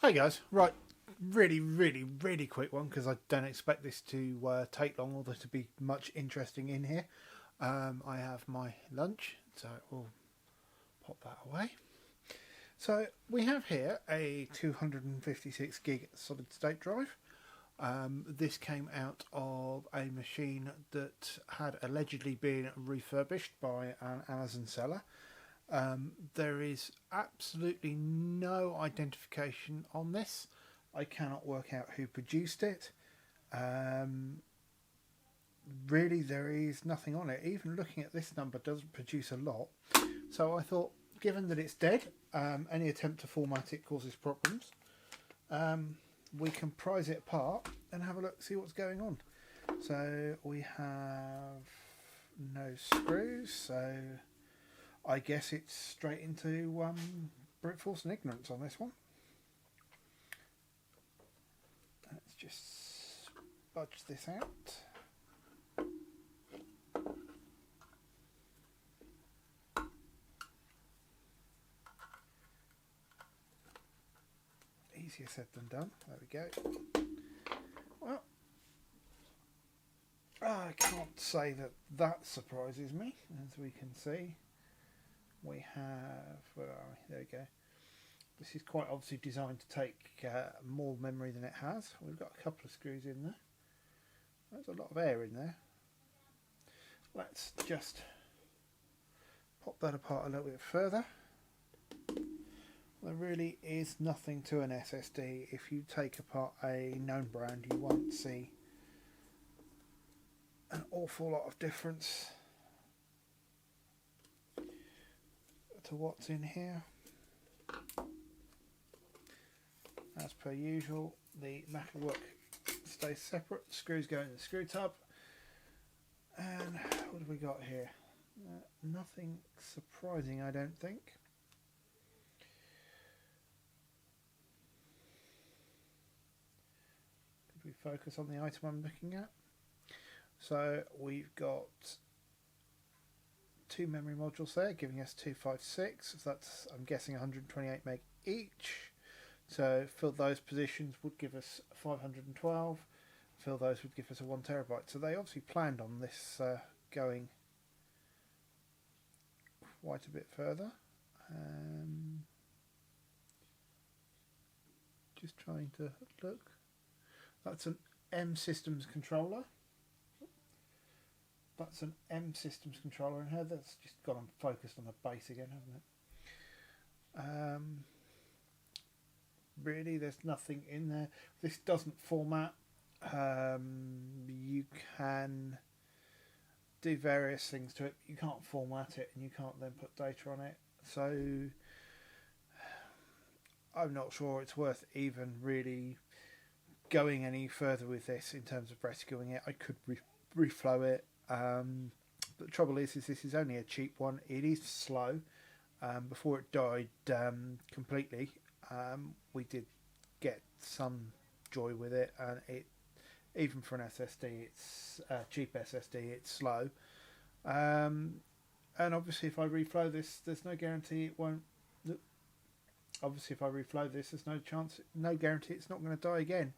Hey guys, right, really quick one because I don't expect this to take long or there to be much interesting in here. I have my lunch, so we'll pop that away. So we have here a 256 gig solid state drive. This came out of a machine that had allegedly been refurbished by an Amazon seller. There is absolutely no identification on this. I cannot work out who produced it. Really, there is nothing on it. Even looking at this number doesn't produce a lot. So I thought, given that it's dead, any attempt to format it causes problems. We can prise it apart and have a look, see what's going on. So we have no screws, so I guess it's straight into brute force and ignorance on this one. Let's just budge this out. Easier said than done. There we go. Well, I can't say that surprises me. As we can see, we have, where are we? There we go. This is quite obviously designed to take more memory than it has. We've got a couple of screws in there. There's a lot of air in there. Let's just pop that apart a little bit further. There really is nothing to an SSD. If you take apart a known brand, you won't see an awful lot of difference to what's in here. As per usual, the metalwork stays separate. Screws go in the screw tub. And what have we got here? Nothing surprising, I don't think. Could we focus on the item I'm looking at? So we've got two memory modules there, giving us 256. So that's, I'm guessing, 128 meg each. So fill those positions would give us 512. Fill those would give us a 1 terabyte. So they obviously planned on this going quite a bit further. Just trying to look. That's an M Systems controller. That's an M Systems controller in here. That's just got on focused on the base again, hasn't it? Really, there's nothing in there. This doesn't format. You can do various things to it. You can't format it, and you can't then put data on it. So I'm not sure it's worth even really going any further with this in terms of rescuing it. I could reflow it. But the trouble is this is only a cheap one. It is slow. Before it died completely, we did get some joy with it, and it, even for an SSD, it's a cheap SSD, it's slow. And obviously if I reflow this, there's no guarantee it won't. Obviously if I reflow this, there's no guarantee it's not going to die again.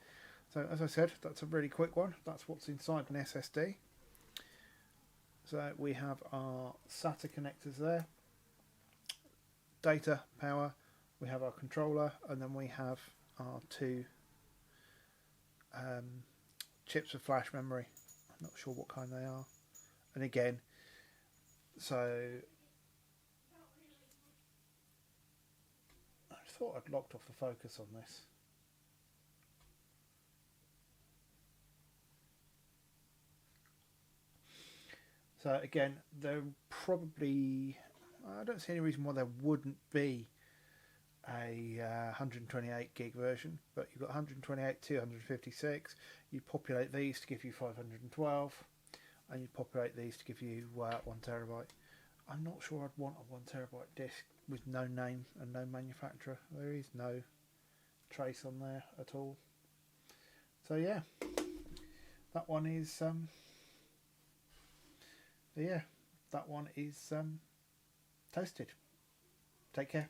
So as I said, that's a really quick one. That's what's inside an SSD. So we have our SATA connectors there, data, power, we have our controller, and then we have our two chips of flash memory. I'm not sure what kind they are. And again, so I thought I'd locked off the focus on this. So again, there probably, I don't see any reason why there wouldn't be a 128 gig version, but you've got 128, 256. You populate these to give you 512, and you populate these to give you 1 terabyte. I'm not sure I'd want a 1 terabyte disk with no name and no manufacturer. There is no trace on there at all. So yeah, that one is toasted. Take care.